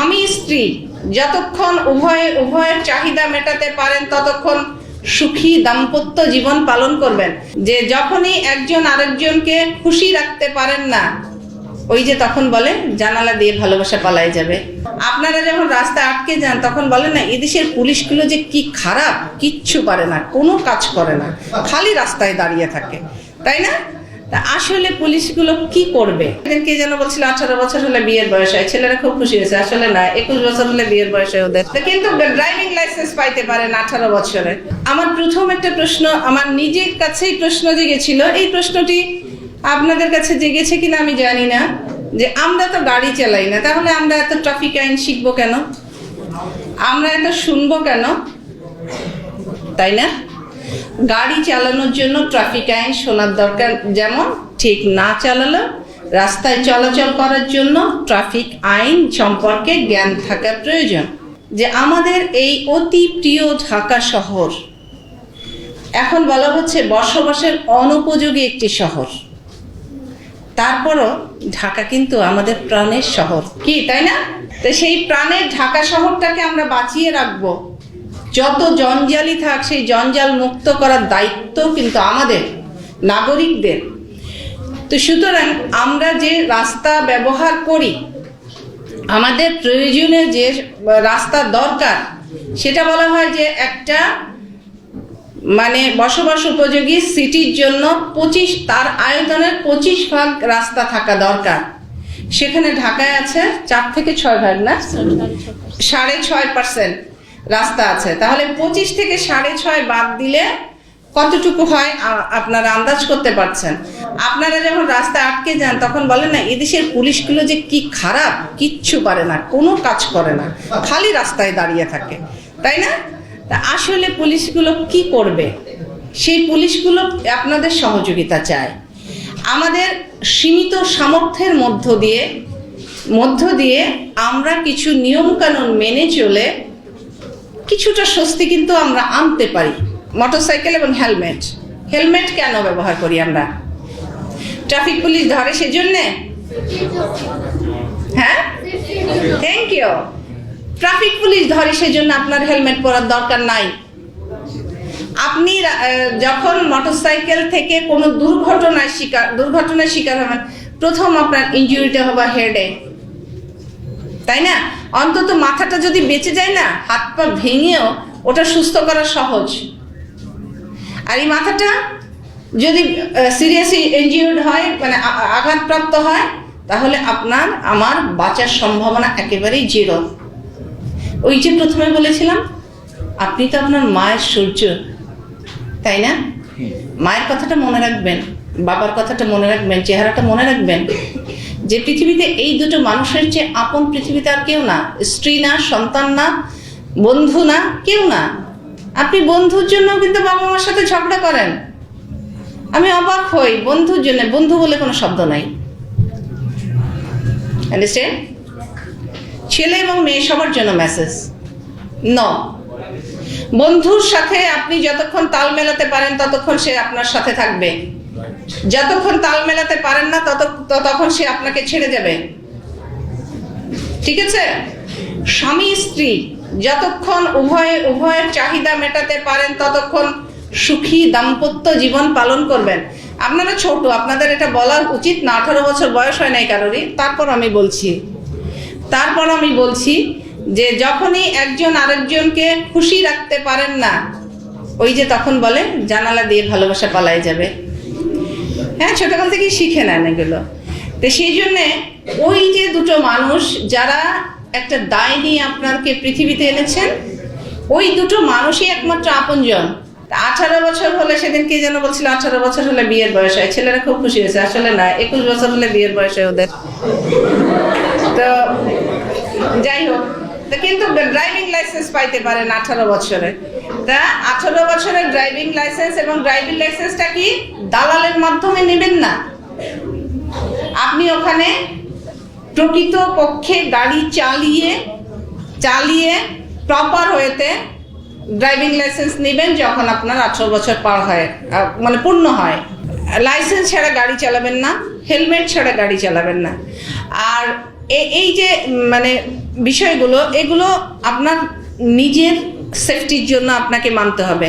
স্বামী স্ত্রী যতক্ষণ উভয়ের চাহিদা মেটাতে পারেন ততক্ষণ সুখী দাম্পত্য জীবন পালন করবেন। যে যখনই একজন আরেকজনকে খুশি রাখতে পারেন না, ওই যে তখন বলে জানালা দিয়ে ভালোবাসা পালাই যাবে। আপনারা যখন রাস্তায় আটকে যান তখন বলেন না এদেশের পুলিশগুলো যে কি খারাপ, কিচ্ছু পারে না, কোনো কাজ করে না, খালি রাস্তায় দাঁড়িয়ে থাকে, তাই না? তা আসলে পুলিশগুলো কি করবে? কে যেন বলছিল 18 বছর হলে বিয়ের বয়স হয়, ছেলেরা খুব খুশি হয়েছে। আসলে না, 21 বছর হলে বিয়ের বয়স হয় ওদের। কিন্তু ড্রাইভিং লাইসেন্স পাইতে পারেন 18 বছরে। আমার প্রথম একটা প্রশ্ন আমার নিজের কাছেই প্রশ্ন জেগেছিল, এই প্রশ্নটি আপনাদের কাছে জেগেছে কিনা আমি জানি না, যে আমরা তো গাড়ি চালাই না, তাহলে আমরা এত ট্রাফিক আইন শিখবো কেন, আমরা এত শুনবো কেন, তাই না? গাড়ি চালানোর জন্য ট্রাফিক আইন শোনার দরকার, যেমন ঠিক না চালালে রাস্তায় চলাচল করার জন্য ট্রাফিক আইন সম্পর্কে জ্ঞান থাকা প্রয়োজন। যে আমাদের এই অতি প্রিয় ঢাকা শহর এখন বলা হচ্ছে বসবাসের অনুপযোগী একটি শহর, তারপরও ঢাকা কিন্তু আমাদের প্রাণের শহর, কি তাই না? তো সেই প্রাণের ঢাকা শহরটাকে আমরা বাঁচিয়ে রাখবো। যত জঞ্জালি থাক সেই জঞ্জাল মুক্ত করার দায়িত্ব কিন্তু আমাদের নাগরিকদের। তো সুতরাং আমরা যে রাস্তা ব্যবহার করি, আমাদের প্রয়োজনে যে রাস্তা দরকার, সেটা বলা হয় যে একটা মানে বসবাস উপযোগী সিটির জন্য 25 তার আয়তনের 25 ভাগ রাস্তা থাকা দরকার। সেখানে ঢাকায় আছে 4 থেকে 6 ভাগ, না 6.5% রাস্তা আছে। তাহলে 25 থেকে 6.5 বাদ দিলে কতটুকু হয় আপনারা আন্দাজ করতে পারছেন? আপনারা যখন রাস্তায় আটকে যান তখন বলেন না এদেশের পুলিশগুলো যে কি খারাপ, কিচ্ছু পারে না, কোনো কাজ করে না, খালি রাস্তায় দাঁড়িয়ে থাকে, তাই না? তা আসলে পুলিশগুলো কি করবে? সেই পুলিশগুলো আপনাদের সহযোগিতা চায়। আমাদের সীমিত সামর্থ্যের মধ্য দিয়ে আমরা কিছু নিয়মকানুন মেনে চলে কিছুটা স্বস্তি কিন্তু আমরা আনতে পারি। মোটরসাইকেল এবং হেলমেট কেন ব্যবহার করি আমরা? ট্রাফিক পুলিশ ধরে সেজন্যে? হ্যাঁ, থ্যাংক ইউ। ট্রাফিক পুলিশ ধরে সেজন্য আপনার হেলমেট পরার দরকার নাই। আপনি যখন মোটরসাইকেল থেকে কোনো দুর্ঘটনার শিকার হবেন, প্রথম আপনার ইনজুরিটা হবে হেডে, তাই না? অন্তত মাথাটা যদি বেঁচে যায় না, হাত পা ভেঙেও ওটা সুস্থ করা সহজ। আর এই মাথাটা যদি সিরিয়াসলি ইনজিউর্ড হয়, মানে আঘাতপ্রাপ্ত হয়, তাহলে আপনার আমার বাঁচার সম্ভাবনা একেবারেই 0। ওই যে প্রথমে বলেছিলাম, আপনি তো আপনার মায়ের সূর্য, তাই না? মায়ের কথাটা মনে রাখবেন, বাবার কথাটা মনে রাখবেন, চেহারাটা মনে রাখবেন। যে পৃথিবীতে এই দুটো মানুষের চেয়ে আপন পৃথিবীতে আর কেউ না, স্ত্রী না, সন্তান না, বন্ধু না, কেউ না। আপনি বন্ধুর জন্য কিন্তু বাবা মার সাথে ঝগড়া করেন, আমি অবাক হই। বন্ধুর জন্য, বন্ধু বলে কোনো শব্দ নাই, আন্ডারস্ট্যান্ড? ছেলে এবং মেয়ে সবার জন্য মেসেজ নো। বন্ধুর সাথে আপনি যতক্ষণ তাল মেলাতে পারেন ততক্ষণ সে আপনার সাথে থাকবে, যতক্ষণ তাল মেলাতে পারেন না ততক্ষণ সে আপনাকে ছেড়ে যাবে, ঠিক আছে? স্বামী স্ত্রী যতক্ষণ উভয়ের চাহিদা মেটাতে পারেন ততক্ষণ সুখী দাম্পত্য জীবন পালন করবেন। আপনারা ছোট, আপনাদের এটা বলা উচিত না, 18 বছর বয়স হয় নাই কারোরই। তারপর আমি বলছি যে যখনই একজন আরেকজনকে খুশি রাখতে পারেন না, ওই যে তখন বলে জানালা দিয়ে ভালোবাসা পালাই যাবে। হ্যাঁ, ছোটকাল থেকেই শিখে নেন এগুলো। তো সেই জন্যে ওই যে দুটো মানুষ যারা একটা দায় নিয়ে আপনাকে পৃথিবীতে এনেছেন, ওই দুটো মানুষই একমাত্র আপনজন। 18 বছর হলে, সেদিন কে যেন বলছিল 18 বছর হলে বিয়ের বয়স হয়, ছেলেরা খুব খুশি হয়েছে। আসলে না, 21 বছর হলে বিয়ের বয়স হয় ওদের। তো যাই হোক, কিন্তু ড্রাইভিং লাইসেন্স পাইতে পারেন 18 বছরে। তা 18 বছরের ড্রাইভিং লাইসেন্স, এবং ড্রাইভিং লাইসেন্সটা কি দালালের মাধ্যমে নেবেন না। আপনি ওখানে প্রকৃত পক্ষে গাড়ি চালিয়ে প্রপার ওয়েতে ড্রাইভিং লাইসেন্স নেবেন যখন আপনার 18 বছর পার হয়, মানে পূর্ণ হয়। লাইসেন্স ছাড়া গাড়ি চালাবেন না, হেলমেট ছাড়া গাড়ি চালাবেন না। আর এই যে মানে বিষয়গুলো, এগুলো আপনার নিজের সেফটির জন্য আপনাকে মানতে হবে।